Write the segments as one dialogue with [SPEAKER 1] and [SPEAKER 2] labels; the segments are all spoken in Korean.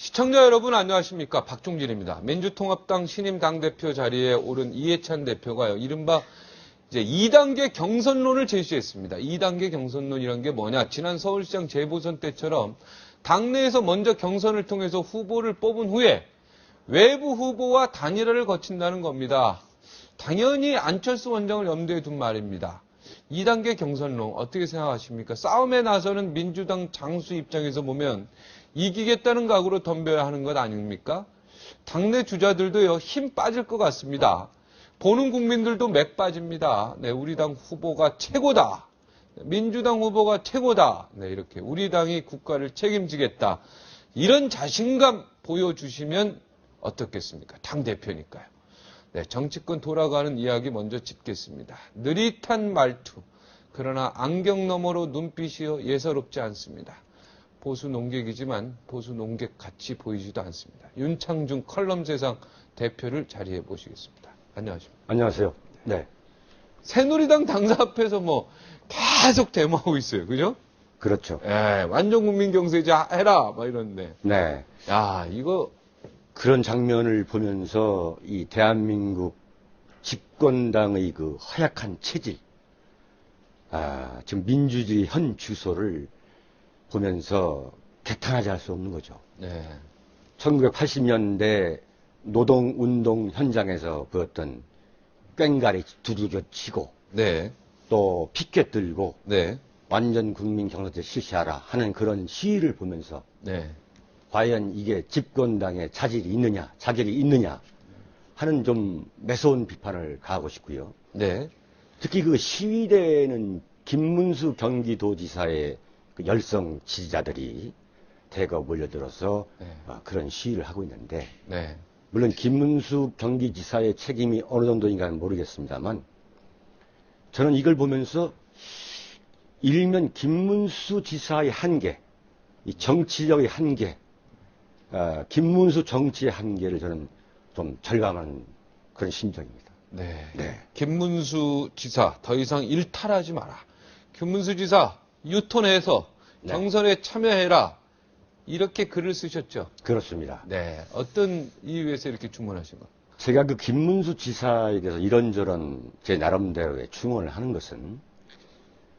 [SPEAKER 1] 시청자 여러분 안녕하십니까. 박종진입니다. 민주통합당 신임 당대표 자리에 오른 이해찬 대표가요. 이른바 이제 2단계 경선론을 제시했습니다. 2단계 경선론이란 게 뭐냐. 지난 서울시장 재보선 때처럼 당내에서 먼저 경선을 통해서 후보를 뽑은 후에 외부 후보와 단일화를 거친다는 겁니다. 당연히 안철수 원장을 염두에 둔 말입니다. 2단계 경선론 어떻게 생각하십니까? 싸움에 나서는 민주당 장수 입장에서 보면 이기겠다는 각오로 덤벼야 하는 것 아닙니까? 당내 주자들도요, 힘 빠질 것 같습니다. 보는 국민들도 맥 빠집니다. 네, 우리 당 후보가 최고다. 민주당 후보가 최고다. 네, 이렇게 우리 당이 국가를 책임지겠다. 이런 자신감 보여주시면 어떻겠습니까? 당대표니까요. 네, 정치권 돌아가는 이야기 먼저 짚겠습니다. 느릿한 말투. 그러나 안경 너머로 눈빛이요 예사롭지 않습니다. 보수 농객이지만 보수 농객 같이 보이지도 않습니다. 윤창중 컬럼세상 대표를 자리해 모시겠습니다. 안녕하십니까?
[SPEAKER 2] 안녕하세요. 네.
[SPEAKER 1] 새누리당 당사 앞에서 뭐 계속 데모하고 있어요. 그죠?
[SPEAKER 2] 그렇죠.
[SPEAKER 1] 예, 완전 국민 경세자 해라. 막 이러는데.
[SPEAKER 2] 네.
[SPEAKER 1] 야, 이거.
[SPEAKER 2] 그런 장면을 보면서 이 대한민국 집권당의 그 허약한 체질, 지금 민주주의 현 주소를 보면서 개탄하지 할 수 없는 거죠.
[SPEAKER 1] 네.
[SPEAKER 2] 1980년대 노동운동 현장에서 보였던 꽹가리 두들겨 치고,
[SPEAKER 1] 네.
[SPEAKER 2] 또 피켓 들고,
[SPEAKER 1] 네.
[SPEAKER 2] 완전 국민 경선제 실시하라 하는 그런 시위를 보면서,
[SPEAKER 1] 네.
[SPEAKER 2] 과연 이게 집권당의 자질이 있느냐, 자격이 있느냐 하는 좀 매서운 비판을 가하고 싶고요.
[SPEAKER 1] 네.
[SPEAKER 2] 특히 그 시위대에는 김문수 경기도지사의 그 열성 지지자들이 대거 몰려들어서
[SPEAKER 1] 네.
[SPEAKER 2] 그런 시위를 하고 있는데,
[SPEAKER 1] 네.
[SPEAKER 2] 물론 김문수 경기지사의 책임이 어느 정도인가는 모르겠습니다만, 저는 이걸 보면서 일면 김문수 지사의 한계, 이 정치력의 한계, 김문수 정치의 한계를 저는 좀 절감하는 그런 심정입니다.
[SPEAKER 1] 네.
[SPEAKER 2] 네.
[SPEAKER 1] 김문수 지사 더 이상 일탈하지 마라. 김문수 지사 유턴해서
[SPEAKER 2] 네.
[SPEAKER 1] 경선에 참여해라. 이렇게 글을 쓰셨죠.
[SPEAKER 2] 그렇습니다.
[SPEAKER 1] 네. 어떤 이유에서 이렇게 주문하신 거?
[SPEAKER 2] 제가 그 김문수 지사에 대해서 이런저런 제 나름대로의 충원을 하는 것은,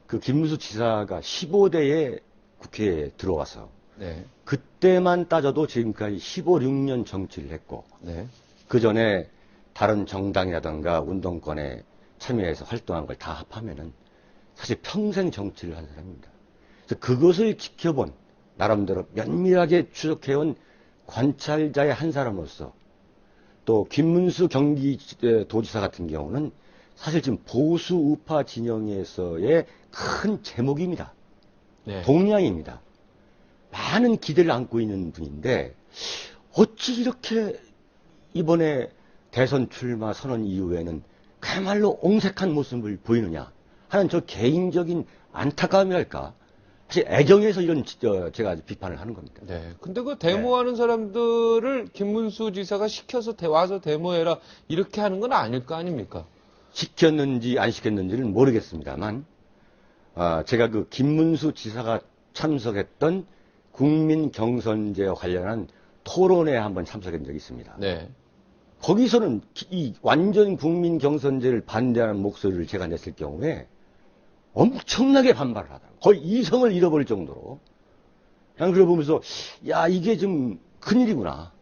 [SPEAKER 2] 그 김문수 지사가 15대에 국회에 들어와서
[SPEAKER 1] 네.
[SPEAKER 2] 그때만 따져도 지금까지 15, 6년 정치를 했고,
[SPEAKER 1] 네.
[SPEAKER 2] 그 전에 다른 정당이라든가 운동권에 참여해서 활동한 걸 다 합하면은 사실 평생 정치를 한 사람입니다. 그래서 그것을 지켜본, 나름대로 면밀하게 추적해온 관찰자의 한 사람으로서, 또 김문수 경기도지사 같은 경우는 사실 지금 보수 우파 진영에서의 큰 제목입니다.
[SPEAKER 1] 네.
[SPEAKER 2] 동량입니다. 많은 기대를 안고 있는 분인데 어찌 이렇게 이번에 대선 출마 선언 이후에는 그야말로 옹색한 모습을 보이느냐 하는 저 개인적인 안타까움이랄까, 사실 애정에서 이런 제가 비판을 하는 겁니다.
[SPEAKER 1] 네. 근데 그 데모하는 사람들을 김문수 지사가 시켜서 와서 데모해라 이렇게 하는 건 아닐 거 아닙니까?
[SPEAKER 2] 시켰는지 안 시켰는지는 모르겠습니다만, 제가 그 김문수 지사가 참석했던 국민 경선제와 관련한 토론회에 한번 참석한 적이 있습니다.
[SPEAKER 1] 네.
[SPEAKER 2] 거기서는 이 완전 국민 경선제를 반대하는 목소리를 제가 냈을 경우에 엄청나게 반발을 하더라고요. 거의 이성을 잃어버릴 정도로. 그냥 그걸 보면서, 야, 이게 좀 큰일이구나.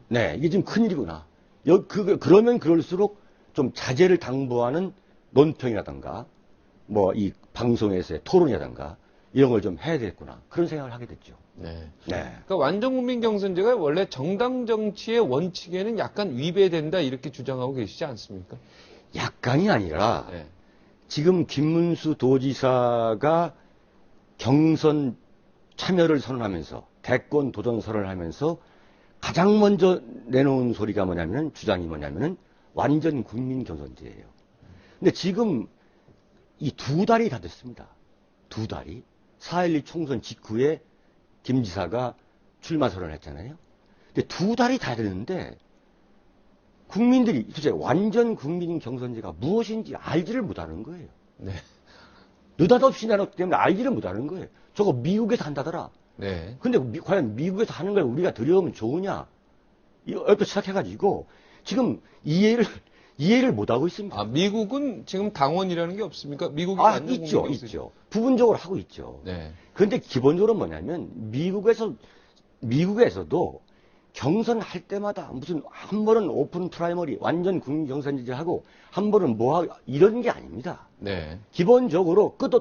[SPEAKER 2] 네, 이게 좀 큰일이구나. 그러면 그럴수록 좀 자제를 당부하는 논평이라든가, 뭐 이 방송에서의 토론이라든가, 이런 걸 좀 해야 되겠구나. 그런 생각을 하게 됐죠.
[SPEAKER 1] 네.
[SPEAKER 2] 네.
[SPEAKER 1] 그러니까 완전 국민 경선제가 원래 정당 정치의 원칙에는 약간 위배된다 이렇게 주장하고 계시지 않습니까?
[SPEAKER 2] 약간이 아니라,
[SPEAKER 1] 네.
[SPEAKER 2] 지금 김문수 도지사가 경선 참여를 선언하면서, 대권 도전 선언을 하면서 가장 먼저 내놓은 소리가 뭐냐면은, 주장이 뭐냐면은 완전 국민 경선제예요. 근데 지금 이 2달이 다 됐습니다. 2달이. 4.12 총선 직후에 김 지사가 출마 선언을 했잖아요. 근데 2달이 다 됐는데 국민들이 도대체 완전 국민 경선제가 무엇인지 알지를 못하는 거예요.
[SPEAKER 1] 네.
[SPEAKER 2] 느닷없이 나눴기 때문에 알지를 못하는 거예요. 저거 미국에서 한다더라.
[SPEAKER 1] 네.
[SPEAKER 2] 근데 과연 미국에서 하는 걸 우리가 들여오면 좋으냐? 이것도 시작해가지고 지금 이해를 못하고 있습니다.
[SPEAKER 1] 아, 미국은 지금 당원이라는 게 없습니까? 미국이
[SPEAKER 2] 아,
[SPEAKER 1] 완전
[SPEAKER 2] 있죠,
[SPEAKER 1] 국민이 없으니까.
[SPEAKER 2] 있죠. 부분적으로 하고 있죠.
[SPEAKER 1] 네.
[SPEAKER 2] 그런데 기본적으로 뭐냐면 미국에서도 경선할 때마다 무슨 한 번은 오픈 프라이머리 완전 국민 경선제하고 한 번은 뭐하고 이런 게 아닙니다.
[SPEAKER 1] 네.
[SPEAKER 2] 기본적으로 끝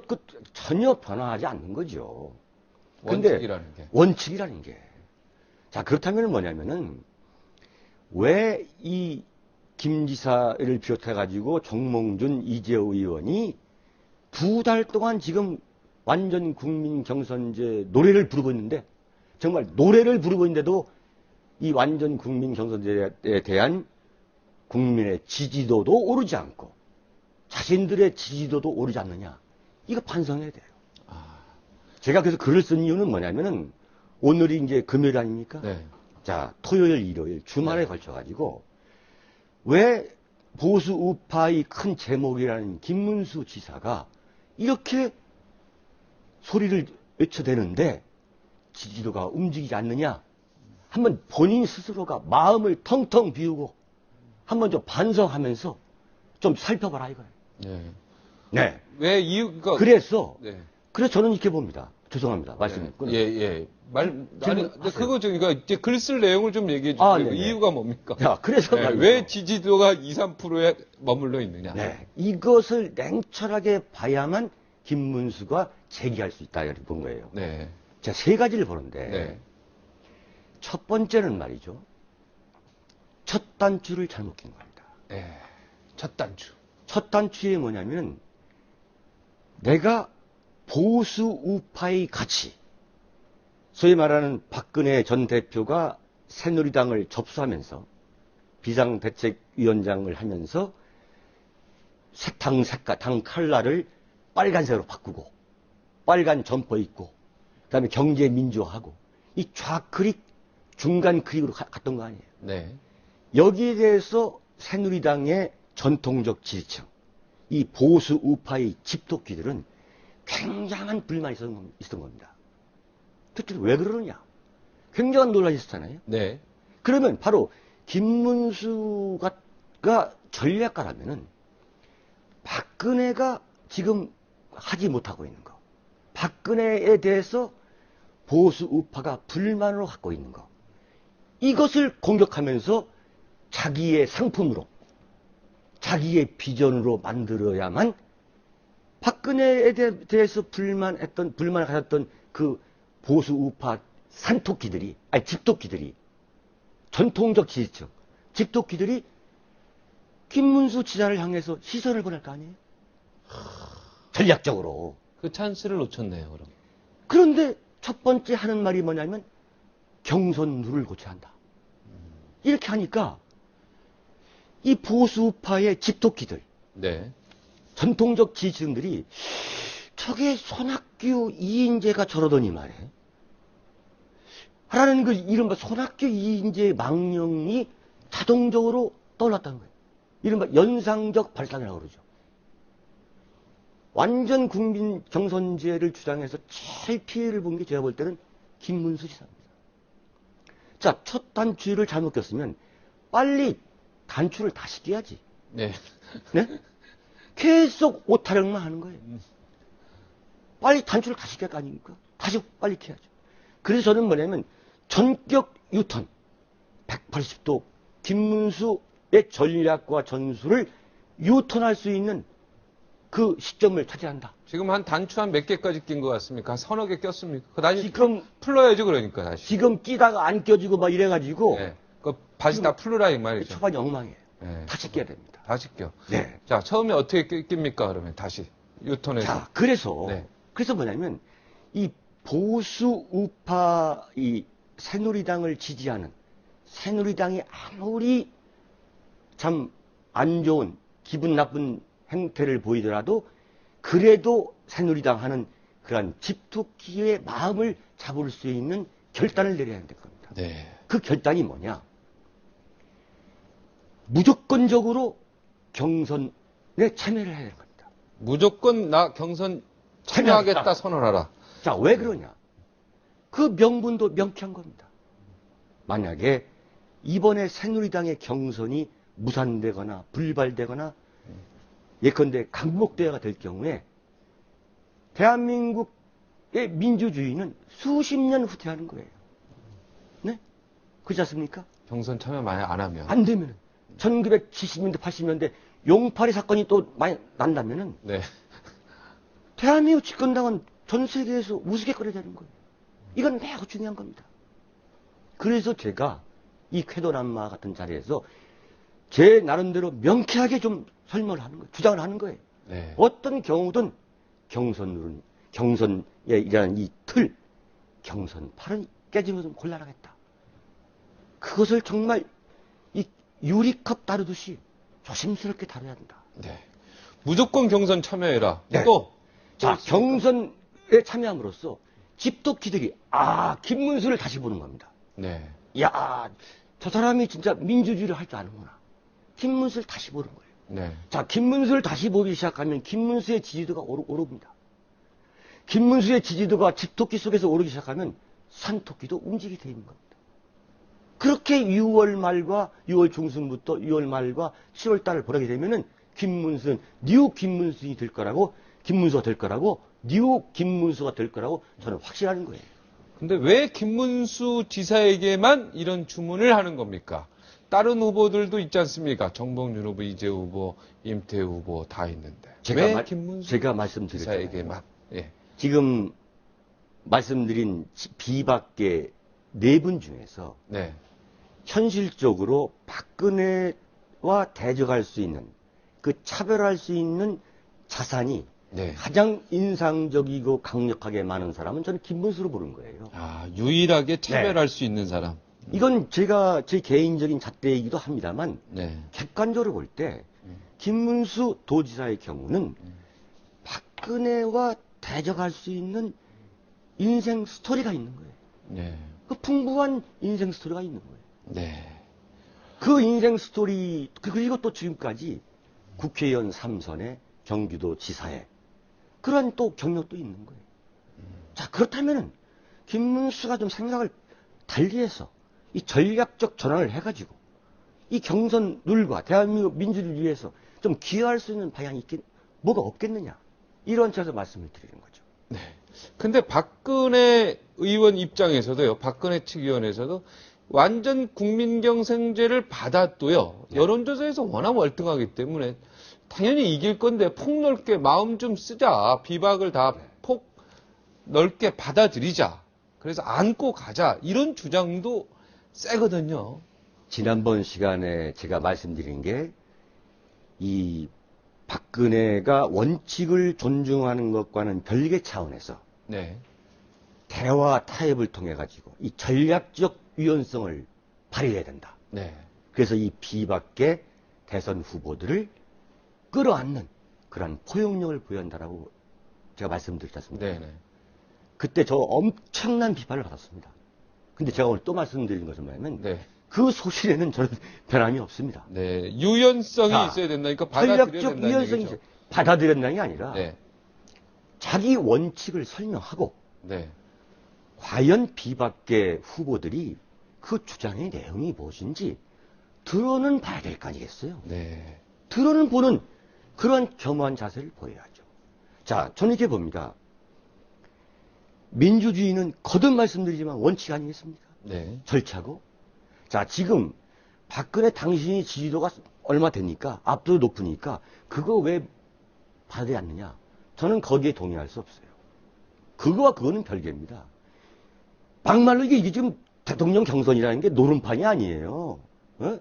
[SPEAKER 2] 전혀 변화하지 않는 거죠. 근데
[SPEAKER 1] 원칙이라는 게.
[SPEAKER 2] 원칙이라는 게. 자, 그렇다면 뭐냐면은 왜 이 김 지사를 비롯해가지고 정몽준, 이재호 의원이 2달 동안 지금 완전 국민 경선제 노래를 부르고 있는데 정말 노래를 부르고 있는데도 이 완전 국민 경선제에 대한 국민의 지지도도 오르지 않고 자신들의 지지도도 오르지 않느냐. 이거 반성해야 돼요. 제가 그래서 글을 쓴 이유는 뭐냐면은 오늘이 이제 금요일 아닙니까?
[SPEAKER 1] 네.
[SPEAKER 2] 자, 토요일, 일요일, 주말에
[SPEAKER 1] 네.
[SPEAKER 2] 걸쳐가지고 왜 보수 우파의 큰 제목이라는 김문수 지사가 이렇게 소리를 외쳐대는데 지지도가 움직이지 않느냐? 한번 본인 스스로가 마음을 텅텅 비우고 한번 좀 반성하면서 좀 살펴봐라 이거예요.
[SPEAKER 1] 네.
[SPEAKER 2] 네.
[SPEAKER 1] 왜 이유가.
[SPEAKER 2] 그래서
[SPEAKER 1] 네.
[SPEAKER 2] 저는 이렇게 봅니다. 죄송합니다. 말씀이.
[SPEAKER 1] 예, 예. 아니,
[SPEAKER 2] 질문하세요.
[SPEAKER 1] 그거 그러니까 이제 글 쓸 내용을 좀 얘기해 주세요.
[SPEAKER 2] 아, 네네.
[SPEAKER 1] 이유가 뭡니까?
[SPEAKER 2] 자, 그래서
[SPEAKER 1] 네,
[SPEAKER 2] 말이죠.
[SPEAKER 1] 왜 지지도가 2, 3%에 머물러 있느냐?
[SPEAKER 2] 네. 이것을 냉철하게 봐야만 김문수가 제기할 수 있다 이렇게 본 거예요.
[SPEAKER 1] 네.
[SPEAKER 2] 자, 세 가지를 보는데
[SPEAKER 1] 네.
[SPEAKER 2] 첫 번째는 말이죠. 첫 단추를 잘못 낀 겁니다.
[SPEAKER 1] 네. 첫 단추.
[SPEAKER 2] 첫 단추에 뭐냐면 내가 보수 우파의 가치, 소위 말하는 박근혜 전 대표가 새누리당을 접수하면서 비상대책위원장을 하면서 당 칼라를 빨간색으로 바꾸고 빨간 점퍼 입고 그다음에 경제 민주화하고 이 좌클릭 중간 클릭으로 갔던 거 아니에요.
[SPEAKER 1] 네.
[SPEAKER 2] 여기에 대해서 새누리당의 전통적 지지층, 이 보수 우파의 집토끼들은 굉장한 불만이 있었던 겁니다. 도대체 왜 그러느냐? 굉장한 논란이 있었잖아요.
[SPEAKER 1] 네.
[SPEAKER 2] 그러면 바로 김문수가 전략가라면은 박근혜가 지금 하지 못하고 있는 거, 박근혜에 대해서 보수 우파가 불만으로 갖고 있는 거, 이것을 공격하면서 자기의 상품으로, 자기의 비전으로 만들어야만 박근혜에 대해서 불만을 가졌던 그 보수 우파 산토끼들이, 아니 집토끼들이, 전통적 지지층, 집토끼들이 김문수 지사를 향해서 시선을 보낼 거 아니에요? 전략적으로.
[SPEAKER 1] 그 찬스를 놓쳤네요, 그럼.
[SPEAKER 2] 그런데 첫 번째 하는 말이 뭐냐면 경선 룰을 고쳐야 한다. 이렇게 하니까 이 보수파의 집토끼들,
[SPEAKER 1] 네.
[SPEAKER 2] 전통적 지지층들이 저게 손학규 이인재가 저러더니 말이에요. 하라는 그 이른바 손학규 이인재 망령이 자동적으로 떠올랐다는 거예요. 이른바 연상적 발상이라고 그러죠. 완전 국민 경선제를 주장해서 제일 피해를 본 게 제가 볼 때는 김문수 지사입니다. 자, 첫 단추를 잘못 꼈으면 빨리 단추를 다시 끼야지.
[SPEAKER 1] 네.
[SPEAKER 2] 네? 계속 오타력만 하는 거예요. 빨리 단추를 다시 껴야 할 거 아닙니까? 다시 빨리 켜야죠. 그래서 저는 뭐냐면 전격 유턴 180도 김문수의 전략과 전술을 유턴할 수 있는 그 시점을 찾아야 한다.
[SPEAKER 1] 지금 한 단추 한 몇 개까지 낀 것 같습니까? 한 서너 개 꼈습니까? 그 다시
[SPEAKER 2] 지금
[SPEAKER 1] 풀러야죠, 그러니까 다시.
[SPEAKER 2] 지금 끼다가 안 껴지고 막 이래가지고
[SPEAKER 1] 네. 그 다시 다 풀으라 이 말이죠.
[SPEAKER 2] 초반이 엉망이에요.
[SPEAKER 1] 네.
[SPEAKER 2] 다시 껴야 됩니다.
[SPEAKER 1] 다시 껴.
[SPEAKER 2] 네.
[SPEAKER 1] 자, 처음에 어떻게 낍니까, 그러면 다시. 유턴해서.
[SPEAKER 2] 자, 그래서
[SPEAKER 1] 네.
[SPEAKER 2] 뭐냐면 이 보수 우파 이 새누리당을 지지하는 새누리당이 아무리 참 안 좋은 기분 나쁜 행태를 보이더라도 그래도 새누리당 하는 그러한 집토끼의 마음을 잡을 수 있는 결단을 내려야 될 겁니다.
[SPEAKER 1] 네.
[SPEAKER 2] 그 결단이 뭐냐? 무조건적으로 경선에 참여를 해야 되는 겁니다.
[SPEAKER 1] 무조건 나 경선 참여하겠다 선언하라.
[SPEAKER 2] 자, 왜 그러냐? 그 명분도 명쾌한 겁니다. 만약에 이번에 새누리당의 경선이 무산되거나 불발되거나 예컨대 강복대회가 될 경우에 대한민국의 민주주의는 수십 년 후퇴하는 거예요. 네? 그렇지 않습니까?
[SPEAKER 1] 경선 참여 많이 안 하면.
[SPEAKER 2] 안 되면은 1970년대, 80년대 용팔이 사건이 또 많이 난다면은
[SPEAKER 1] 네.
[SPEAKER 2] 대한민국 집권당은 전 세계에서 우스갯거려야 되는 거예요. 이건 매우 중요한 겁니다. 그래서 제가 이 쾌도남마 같은 자리에서 제 나름대로 명쾌하게 좀 설명을 하는 거예요. 주장을 하는 거예요.
[SPEAKER 1] 네.
[SPEAKER 2] 어떤 경우든 경선에 일하는 이 틀, 경선팔은 깨지면 곤란하겠다. 그것을 정말 이 유리컵 다루듯이 조심스럽게 다뤄야 한다.
[SPEAKER 1] 네. 무조건 경선 참여해라.
[SPEAKER 2] 네.
[SPEAKER 1] 또.
[SPEAKER 2] 자,
[SPEAKER 1] 있습니까?
[SPEAKER 2] 경선에 참여함으로써 집도기들이, 김문수를 다시 보는 겁니다.
[SPEAKER 1] 네.
[SPEAKER 2] 야, 저 사람이 진짜 민주주의를 할 줄 아는구나. 김문수를 다시 보는 거예요.
[SPEAKER 1] 네.
[SPEAKER 2] 자, 김문수를 다시 보기 시작하면 김문수의 지지도가 오릅니다. 김문수의 지지도가 집토끼 속에서 오르기 시작하면 산토끼도 움직이게 되는 겁니다. 그렇게 6월 말과 6월 중순부터 6월 말과 7월 달을 보내게 되면은 김문수는 뉴 김문수가 될 거라고 뉴 김문수가 될 거라고 저는 확신하는 거예요.
[SPEAKER 1] 근데 왜 김문수 지사에게만 이런 주문을 하는 겁니까? 다른 후보들도 있지 않습니까? 정봉준 후보, 이재호 후보, 임태우 후보 다 있는데. 왜 김문수
[SPEAKER 2] 제가 말씀드렸잖아요.
[SPEAKER 1] 지사에게만? 예.
[SPEAKER 2] 지금 말씀드린 비박계 4분 중에서
[SPEAKER 1] 네.
[SPEAKER 2] 현실적으로 박근혜와 대적할 수 있는 그 차별할 수 있는 자산이
[SPEAKER 1] 네.
[SPEAKER 2] 가장 인상적이고 강력하게 많은 사람은 저는 김문수로 보는 거예요.
[SPEAKER 1] 유일하게 차별할 수 있는 사람.
[SPEAKER 2] 이건 제가 제 개인적인 잣대이기도 합니다만
[SPEAKER 1] 네.
[SPEAKER 2] 객관적으로 볼 때 김문수 도지사의 경우는 박근혜와 대적할 수 있는 인생 스토리가 있는 거예요.
[SPEAKER 1] 네.
[SPEAKER 2] 그 풍부한 인생 스토리가 있는 거예요.
[SPEAKER 1] 네.
[SPEAKER 2] 그 인생 스토리, 그리고 또 지금까지 국회의원 3선에 경기도 지사에 그런 또 경력도 있는 거예요. 자, 그렇다면은 김문수가 좀 생각을 달리해서 이 전략적 전환을 해가지고 이 경선 룰과 대한민국 민주주의를 위해서 좀 기여할 수 있는 방향이 뭐가 없겠느냐. 이런 차에서 말씀을 드리는 거죠.
[SPEAKER 1] 네. 근데 박근혜 의원 입장에서도요, 박근혜 측 의원에서도 완전 국민경선제를 받아도요, 여론조사에서 워낙 월등하기 때문에 당연히 이길 건데 폭넓게 마음 좀 쓰자. 비박을 다 폭 넓게 받아들이자. 그래서 안고 가자. 이런 주장도 세거든요.
[SPEAKER 2] 지난번 시간에 제가 말씀드린 게 이 박근혜가 원칙을 존중하는 것과는 별개 차원에서
[SPEAKER 1] 네.
[SPEAKER 2] 대화 타협을 통해 가지고 이 전략적 유연성을 발휘해야 된다.
[SPEAKER 1] 네.
[SPEAKER 2] 그래서 이 비박계 대선 후보들을 끌어안는 그런 포용력을 보여한다라고 제가 말씀드렸지 않습니까?
[SPEAKER 1] 네. 네.
[SPEAKER 2] 그때 저 엄청난 비판을 받았습니다. 근데 제가 오늘 또 말씀드린 것은 뭐냐면
[SPEAKER 1] 네.
[SPEAKER 2] 그 소신에는 저는 변함이 없습니다.
[SPEAKER 1] 네. 유연성이
[SPEAKER 2] 자,
[SPEAKER 1] 있어야 된다니까 받아들여야
[SPEAKER 2] 전략적
[SPEAKER 1] 된다는
[SPEAKER 2] 유연성이
[SPEAKER 1] 얘기죠.
[SPEAKER 2] 받아들였다는 게 아니라
[SPEAKER 1] 네.
[SPEAKER 2] 자기 원칙을 설명하고
[SPEAKER 1] 네.
[SPEAKER 2] 과연 비박계 후보들이 그 주장의 내용이 무엇인지 들어는 봐야 될 거 아니겠어요?
[SPEAKER 1] 네.
[SPEAKER 2] 들어는 보는 그런 겸허한 자세를 보여야죠. 자, 저는 이렇게 봅니다. 민주주의는 거듭 말씀드리지만 원칙 아니겠습니까?
[SPEAKER 1] 네.
[SPEAKER 2] 절차고. 자, 지금 박근혜 당신이 지지도가 얼마 되니까 압도도 높으니까 그거 왜 받아야 않느냐? 저는 거기에 동의할 수 없어요. 그거와 그거는 별개입니다. 막말로 이게 지금 대통령 경선이라는 게 노름판이 아니에요. 어?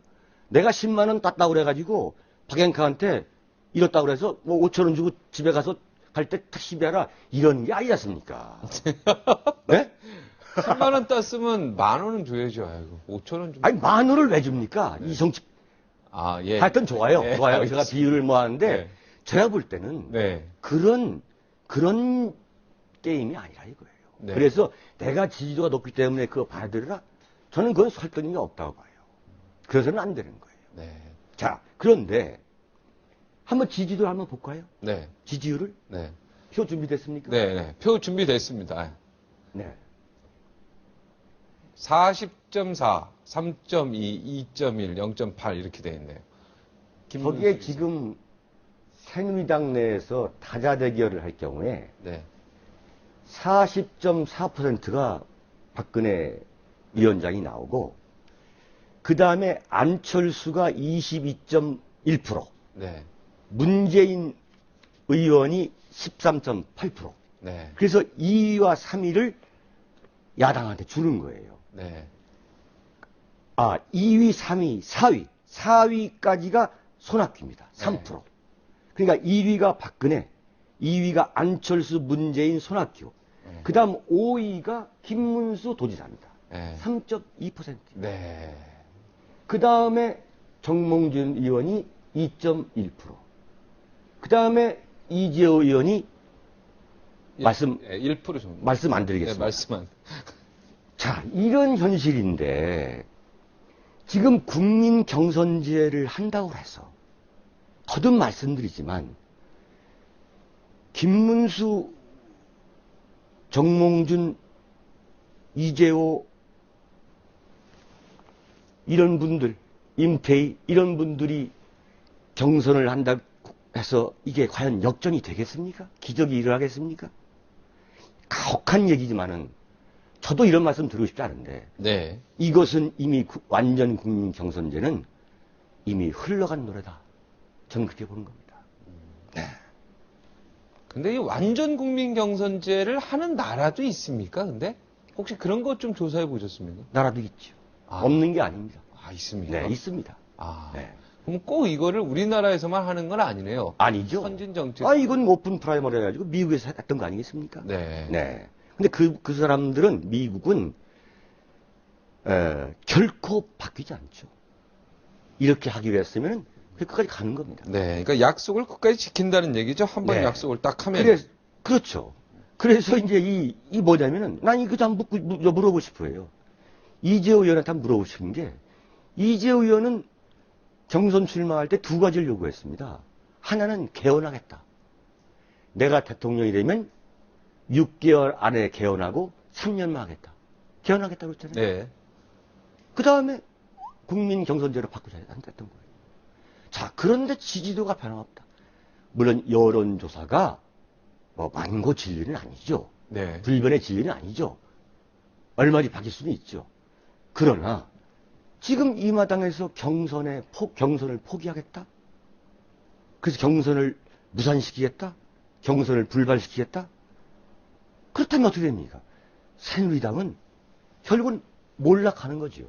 [SPEAKER 2] 내가 10만 원 땄다고 그래가지고 박앵카한테 이렇다고 그래서 뭐 5천 원 주고 집에 가서 갈 때 택시비 하라 이런 게 아니지 않습니까? 네?
[SPEAKER 1] 10만 원 땄으면 만 원은 줘야죠. 아이고. 5천 원 좀.
[SPEAKER 2] 아니 만 원을 왜 줍니까? 이 정치
[SPEAKER 1] 예.
[SPEAKER 2] 하여튼 좋아요.
[SPEAKER 1] 네,
[SPEAKER 2] 좋아요.
[SPEAKER 1] 알겠습니다.
[SPEAKER 2] 제가 비유를 뭐 하는데
[SPEAKER 1] 네.
[SPEAKER 2] 제가 볼 때는
[SPEAKER 1] 네.
[SPEAKER 2] 그런 게임이 아니라 이거예요.
[SPEAKER 1] 네.
[SPEAKER 2] 그래서 내가 지지도가 높기 때문에 그거 받아들여라? 저는 그건 설득력이 없다고 봐요. 그래서는 안 되는 거예요.
[SPEAKER 1] 네.
[SPEAKER 2] 자, 그런데 한번 지지도를 한번 볼까요?
[SPEAKER 1] 네.
[SPEAKER 2] 지지율을?
[SPEAKER 1] 네.
[SPEAKER 2] 표 준비됐습니까?
[SPEAKER 1] 네. 네. 표 준비됐습니다.
[SPEAKER 2] 네.
[SPEAKER 1] 40.4, 3.2, 2.1, 0.8 이렇게 돼 있네요.
[SPEAKER 2] 거기에 지금 새누리당 내에서 다자 대결을 할 경우에
[SPEAKER 1] 네.
[SPEAKER 2] 40.4%가 박근혜 위원장이 나오고 그 다음에 안철수가 22.1%,
[SPEAKER 1] 네.
[SPEAKER 2] 문재인 의원이 13.8%.
[SPEAKER 1] 네.
[SPEAKER 2] 그래서 2위와 3위를 야당한테 주는 거예요.
[SPEAKER 1] 네.
[SPEAKER 2] 2위, 3위, 4위. 4위까지가 손학규입니다. 3%.
[SPEAKER 1] 네.
[SPEAKER 2] 그러니까 1위가 박근혜, 2위가 안철수, 문재인, 손학규.
[SPEAKER 1] 네.
[SPEAKER 2] 그 다음 5위가 김문수 도지사입니다.
[SPEAKER 1] 네.
[SPEAKER 2] 3.2%.
[SPEAKER 1] 네.
[SPEAKER 2] 그 다음에 정몽준 의원이 2.1%. 그 다음에 이재호 의원이 말씀
[SPEAKER 1] 1% 정도.
[SPEAKER 2] 말씀 안
[SPEAKER 1] 네,
[SPEAKER 2] 드리겠습니다.
[SPEAKER 1] 말씀 안.
[SPEAKER 2] 자, 이런 현실인데 지금 국민 경선제를 한다고 해서 거듭 말씀드리지만 김문수, 정몽준, 이재호 이런 분들, 임태희 이런 분들이 경선을 한다고 해서 이게 과연 역전이 되겠습니까? 기적이 일어나겠습니까? 가혹한 얘기지만은 저도 이런 말씀 드리고 싶지 않은데
[SPEAKER 1] 네.
[SPEAKER 2] 이것은 이미 완전 국민 경선제는 이미 흘러간 노래다. 저는 그렇게 보는 겁니다. 네.
[SPEAKER 1] 근데 이 완전 국민 경선제를 하는 나라도 있습니까? 근데 혹시 그런 것 좀 조사해 보셨습니까?
[SPEAKER 2] 나라도 있죠.
[SPEAKER 1] 아.
[SPEAKER 2] 없는 게 아닙니다.
[SPEAKER 1] 아, 있습니까?
[SPEAKER 2] 네, 있습니다.
[SPEAKER 1] 아.
[SPEAKER 2] 네.
[SPEAKER 1] 그럼 꼭 이거를 우리나라에서만 하는 건 아니네요.
[SPEAKER 2] 아니죠.
[SPEAKER 1] 선진 정책.
[SPEAKER 2] 이건 오픈 프라이머리 해가지고 미국에서 했던 거 아니겠습니까?
[SPEAKER 1] 네.
[SPEAKER 2] 네. 근데 그 사람들은, 미국은, 결코 바뀌지 않죠. 이렇게 하기로 했으면 끝까지 가는 겁니다.
[SPEAKER 1] 네. 그러니까 약속을 끝까지 지킨다는 얘기죠. 한 번
[SPEAKER 2] 네.
[SPEAKER 1] 약속을 딱 하면.
[SPEAKER 2] 그렇죠. 그래서 이제 이 뭐냐면은, 난 이거 좀 물어보고 싶어요. 이재호 의원한테 한번 물어보고 싶은 게, 이재호 의원은 경선 출마할 때 두 가지를 요구했습니다. 하나는 개헌하겠다. 내가 대통령이 되면 6개월 안에 개헌하고 3년만 하겠다. 개헌하겠다고 했잖아요.
[SPEAKER 1] 네.
[SPEAKER 2] 그 다음에 국민 경선제로 바꾸자 했던 거예요. 자, 그런데 지지도가 변함없다. 물론 여론조사가 뭐 만고 진리는 아니죠.
[SPEAKER 1] 네.
[SPEAKER 2] 불변의 진리는 아니죠. 얼마든지 바뀔 수는 있죠. 그러나 지금 이 마당에서 경선을 포기하겠다? 그래서 경선을 무산시키겠다? 경선을 불발시키겠다? 그렇다면 어떻게 됩니까? 새누리당은 결국은 몰락하는 거죠.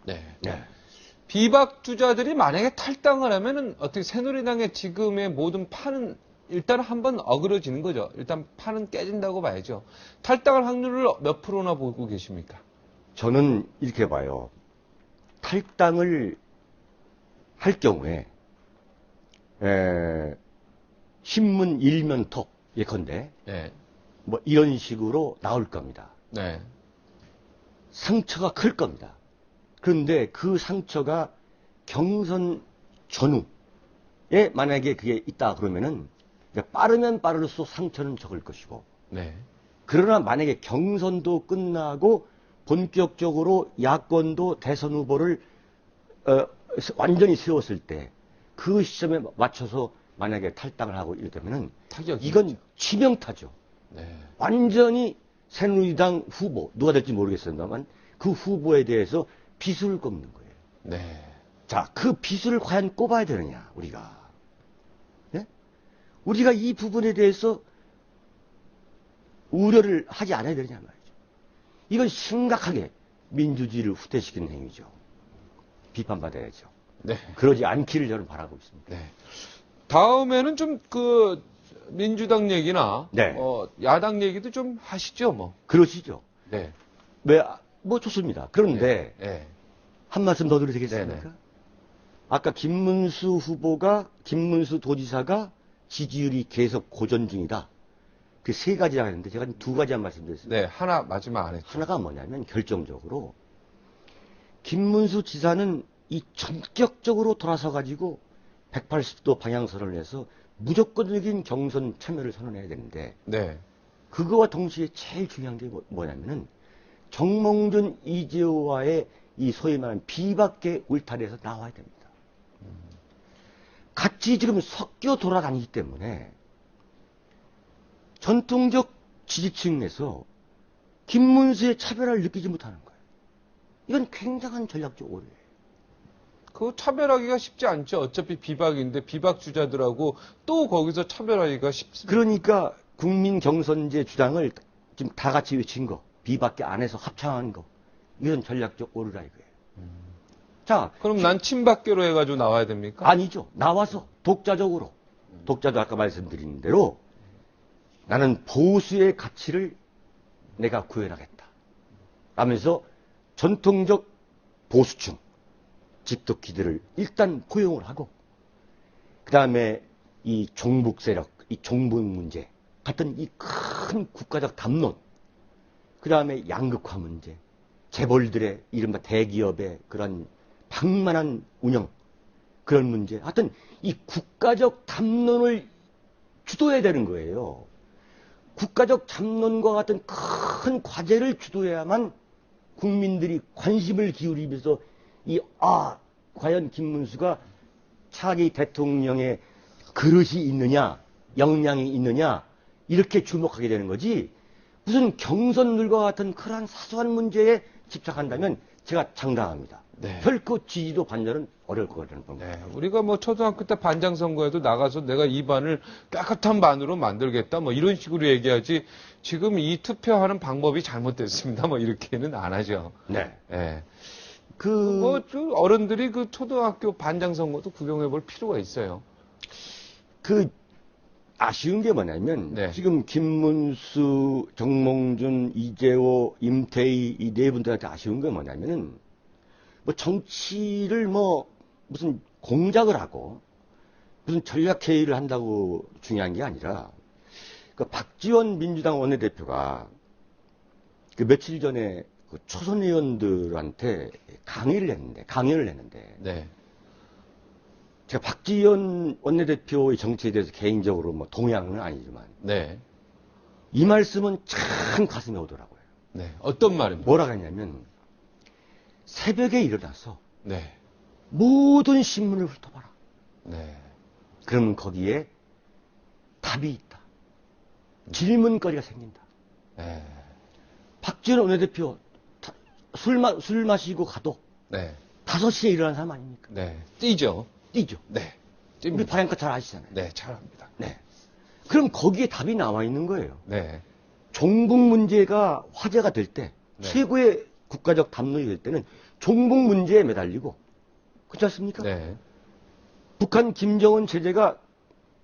[SPEAKER 1] 네.
[SPEAKER 2] 네.
[SPEAKER 1] 비박주자들이 만약에 탈당을 하면은 어떻게 새누리당의 지금의 모든 판은 일단 한번 어그러지는 거죠. 일단 판은 깨진다고 봐야죠. 탈당할 확률을 몇 프로나 보고 계십니까?
[SPEAKER 2] 저는 이렇게 봐요. 탈당을 할 경우에 신문 일면톡 예컨대
[SPEAKER 1] 네.
[SPEAKER 2] 뭐 이런 식으로 나올 겁니다.
[SPEAKER 1] 네.
[SPEAKER 2] 상처가 클 겁니다. 그런데 그 상처가 경선 전후에 만약에 그게 있다 그러면은 빠르면 빠를수록 상처는 적을 것이고,
[SPEAKER 1] 네.
[SPEAKER 2] 그러나 만약에 경선도 끝나고 본격적으로 야권도 대선 후보를 완전히 세웠을 때 그 시점에 맞춰서 만약에 탈당을 하고 이러면은
[SPEAKER 1] 타격이
[SPEAKER 2] 이건
[SPEAKER 1] 있죠.
[SPEAKER 2] 치명타죠.
[SPEAKER 1] 네.
[SPEAKER 2] 완전히 새누리당 후보 누가 될지 모르겠습니다만 그 후보에 대해서 비수를 꼽는 거예요.
[SPEAKER 1] 네.
[SPEAKER 2] 자, 그 비수를 과연 꼽아야 되느냐 우리가. 네? 우리가 이 부분에 대해서 우려를 하지 않아야 되느냐 말이죠. 이건 심각하게 민주주의를 후퇴시키는 행위죠. 비판받아야죠.
[SPEAKER 1] 네.
[SPEAKER 2] 그러지 않기를 저는 바라고 있습니다.
[SPEAKER 1] 네. 다음에는 좀 그 민주당 얘기나
[SPEAKER 2] 네.
[SPEAKER 1] 야당 얘기도 좀 하시죠, 뭐.
[SPEAKER 2] 그러시죠.
[SPEAKER 1] 네.
[SPEAKER 2] 뭐 좋습니다. 그런데
[SPEAKER 1] 네.
[SPEAKER 2] 한 말씀 더 드려도 되겠습니까?
[SPEAKER 1] 네네.
[SPEAKER 2] 아까 김문수 도지사가 지지율이 계속 고전 중이다. 그 세 가지라 했는데 제가 두 가지만 말씀드렸습니다.
[SPEAKER 1] 네. 하나 마지막 안 했죠.
[SPEAKER 2] 하나가 뭐냐면 결정적으로 김문수 지사는 이 전격적으로 돌아서 가지고 180도 방향선을 해서 무조건적인 경선 참여를 선언해야 되는데
[SPEAKER 1] 네.
[SPEAKER 2] 그거와 동시에 제일 중요한 게 뭐냐면은 정몽준, 이재호와의 이 소위 말하는 비박계 울타리에서 나와야 됩니다. 같이 지금 섞여 돌아다니기 때문에 전통적 지지층에서 김문수의 차별화를 느끼지 못하는 거예요. 이건 굉장한 전략적 오류예요.
[SPEAKER 1] 그 차별하기가 쉽지 않죠. 어차피 비박인데 비박 주자들하고 또 거기서 차별하기가 쉽습니다.
[SPEAKER 2] 그러니까 국민 경선제 주장을 지금 다 같이 외친 거, 비박계 안에서 합창한 거, 이건 전략적 오류라 이거예요. 자,
[SPEAKER 1] 그럼 난 친박계로 해가지고 나와야 됩니까?
[SPEAKER 2] 아니죠. 나와서 독자적으로, 독자도 아까 말씀드린 대로 나는 보수의 가치를 내가 구현하겠다. 라면서 전통적 보수층, 집도끼들을 일단 포용을 하고, 그 다음에 이 종북 세력, 이 종북 문제 같은 이 큰 국가적 담론, 그 다음에 양극화 문제, 재벌들의 이른바 대기업의 그런 방만한 운영, 그런 문제, 하여튼 이 국가적 담론을 주도해야 되는 거예요. 국가적 담론과 같은 큰 과제를 주도해야만 국민들이 관심을 기울이면서 과연 김문수가 차기 대통령의 그릇이 있느냐, 역량이 있느냐, 이렇게 주목하게 되는 거지, 무슨 경선룰과 같은 그러한 사소한 문제에 집착한다면 제가 장담합니다.
[SPEAKER 1] 네.
[SPEAKER 2] 결코 지지도 반전은 어려울 거라는 겁니다.
[SPEAKER 1] 네, 우리가 뭐 초등학교 때 반장 선거에도 나가서 내가 이 반을 깨끗한 반으로 만들겠다 뭐 이런 식으로 얘기하지 지금 이 투표하는 방법이 잘못됐습니다 뭐 이렇게는 안 하죠.
[SPEAKER 2] 네.
[SPEAKER 1] 네.
[SPEAKER 2] 그
[SPEAKER 1] 어른들이 그 초등학교 반장 선거도 구경해 볼 필요가 있어요.
[SPEAKER 2] 아쉬운 게 뭐냐면,
[SPEAKER 1] 네.
[SPEAKER 2] 지금 김문수, 정몽준, 이재호, 임태희 이 네 분들한테 아쉬운 게 뭐냐면은, 뭐 정치를 무슨 공작을 하고, 무슨 전략회의를 한다고 중요한 게 아니라, 그 박지원 민주당 원내대표가 그 며칠 전에 그 초선 의원들한테 강의를 했는데,
[SPEAKER 1] 네.
[SPEAKER 2] 제가 박지원 원내대표의 정치에 대해서 개인적으로 동의하는 아니지만,
[SPEAKER 1] 네.
[SPEAKER 2] 이 말씀은 참 가슴에 오더라고요.
[SPEAKER 1] 네. 어떤 말입니까?
[SPEAKER 2] 뭐라고 했냐면, 새벽에 일어나서
[SPEAKER 1] 네.
[SPEAKER 2] 모든 신문을 훑어봐라.
[SPEAKER 1] 네.
[SPEAKER 2] 그러면 거기에 답이 있다. 질문거리가 생긴다.
[SPEAKER 1] 네.
[SPEAKER 2] 박지원 원내대표 술 마시고 가도
[SPEAKER 1] 네.
[SPEAKER 2] 5시에 일어난 사람 아닙니까?
[SPEAKER 1] 네. 뛰죠.
[SPEAKER 2] 뛰죠.
[SPEAKER 1] 네.
[SPEAKER 2] 우리
[SPEAKER 1] 찝니다.
[SPEAKER 2] 바람껏 잘 아시잖아요.
[SPEAKER 1] 네. 잘합니다.
[SPEAKER 2] 네. 그럼 거기에 답이 나와 있는 거예요.
[SPEAKER 1] 네.
[SPEAKER 2] 종북 문제가 화제가 될 때,
[SPEAKER 1] 네.
[SPEAKER 2] 최고의 국가적 담론이 될 때는 종북 문제에 매달리고, 그렇지 않습니까?
[SPEAKER 1] 네.
[SPEAKER 2] 북한 김정은 체제가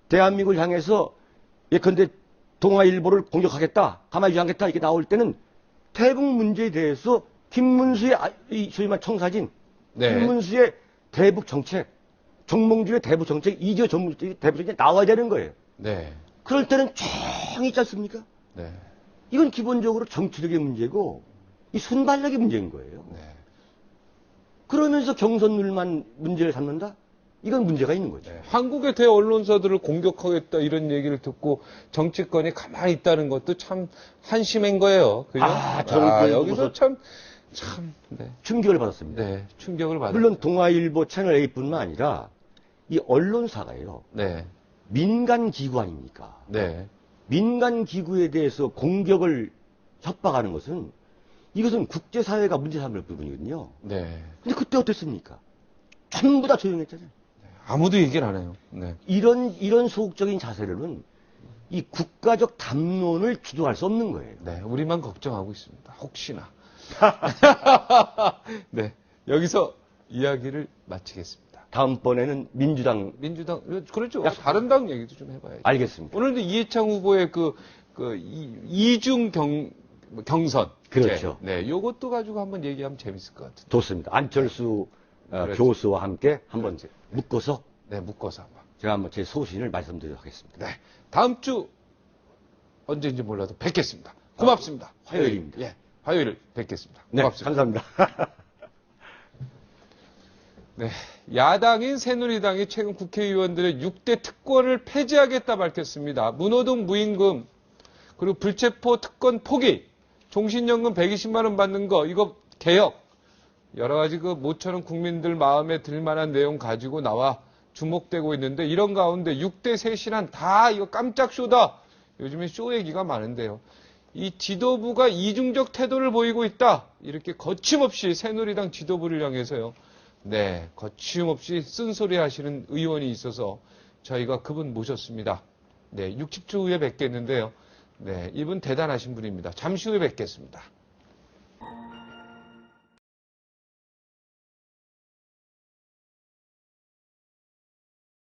[SPEAKER 2] 대한민국을 향해서 예컨대 동아일보를 공격하겠다, 가만히 두지 않겠다 이렇게 나올 때는 대북 문제에 대해서 김문수의 이 소위 말 청사진,
[SPEAKER 1] 네.
[SPEAKER 2] 김문수의 대북 정책, 정몽준의 대북 정책, 이재호 정몽준의 대북 정책이 나와야 되는 거예요.
[SPEAKER 1] 네.
[SPEAKER 2] 그럴 때는 조용히 있지 않습니까?
[SPEAKER 1] 네.
[SPEAKER 2] 이건 기본적으로 정치력의 문제고 이 순발력의 문제인 거예요.
[SPEAKER 1] 네.
[SPEAKER 2] 그러면서 경선룰만 문제를 삼는다? 이건 문제가 있는 거죠.
[SPEAKER 1] 네. 한국의 대언론사들을 공격하겠다 이런 얘기를 듣고 정치권이 가만히 있다는 것도 참 한심한 거예요. 그죠?
[SPEAKER 2] 저는
[SPEAKER 1] 여기서 참, 네.
[SPEAKER 2] 충격을 받았습니다.
[SPEAKER 1] 네. 충격을 받았어요.
[SPEAKER 2] 물론 동아일보 채널 A뿐만 아니라 이 언론사가요.
[SPEAKER 1] 네.
[SPEAKER 2] 민간 기구 아닙니까?
[SPEAKER 1] 네.
[SPEAKER 2] 민간 기구에 대해서 공격을 협박하는 것은 이것은 국제사회가 문제 삼을 부분이거든요.
[SPEAKER 1] 네.
[SPEAKER 2] 근데 그때 어땠습니까? 전부 다 조용했잖아요.
[SPEAKER 1] 아무도 얘기를 안 해요. 네.
[SPEAKER 2] 이런 소극적인 자세로는 이 국가적 담론을 주도할 수 없는 거예요.
[SPEAKER 1] 네. 우리만 걱정하고 있습니다. 혹시나. 네. 여기서 이야기를 마치겠습니다.
[SPEAKER 2] 다음번에는 민주당
[SPEAKER 1] 그렇죠. 다른 당 얘기도 좀 해봐야죠.
[SPEAKER 2] 알겠습니다.
[SPEAKER 1] 오늘도 이해창 후보의 이중 경선.
[SPEAKER 2] 그렇죠.
[SPEAKER 1] 네. 요것도 가지고 한번 얘기하면 재밌을 것 같은데.
[SPEAKER 2] 좋습니다. 안철수
[SPEAKER 1] 그렇죠.
[SPEAKER 2] 교수와 함께 한번 묶어서
[SPEAKER 1] 네. 묶어서 한번.
[SPEAKER 2] 제가 한번 제 소신을 말씀드리도록 하겠습니다.
[SPEAKER 1] 네. 다음 주 언제인지 몰라도 뵙겠습니다. 고맙습니다.
[SPEAKER 2] 화요일입니다.
[SPEAKER 1] 예. 화요일 뵙겠습니다.
[SPEAKER 2] 네,
[SPEAKER 1] 고맙습니다.
[SPEAKER 2] 감사합니다.
[SPEAKER 1] 네. 야당인 새누리당이 최근 국회의원들의 6대 특권을 폐지하겠다 밝혔습니다. 문호동 무임금, 그리고 불체포 특권 포기, 종신연금 120만 원 받는 거 이거 개혁. 여러 가지 그 모처럼 국민들 마음에 들 만한 내용 가지고 나와 주목되고 있는데 이런 가운데 6대 셋이란 다 이거 깜짝 쇼다. 요즘에 쇼 얘기가 많은데요. 이 지도부가 이중적 태도를 보이고 있다. 이렇게 거침없이 새누리당 지도부를 향해서요. 네, 거침없이 쓴소리 하시는 의원이 있어서 저희가 그분 모셨습니다. 네, 60초 후에 뵙겠는데요. 네, 이분 대단하신 분입니다. 잠시 후에 뵙겠습니다.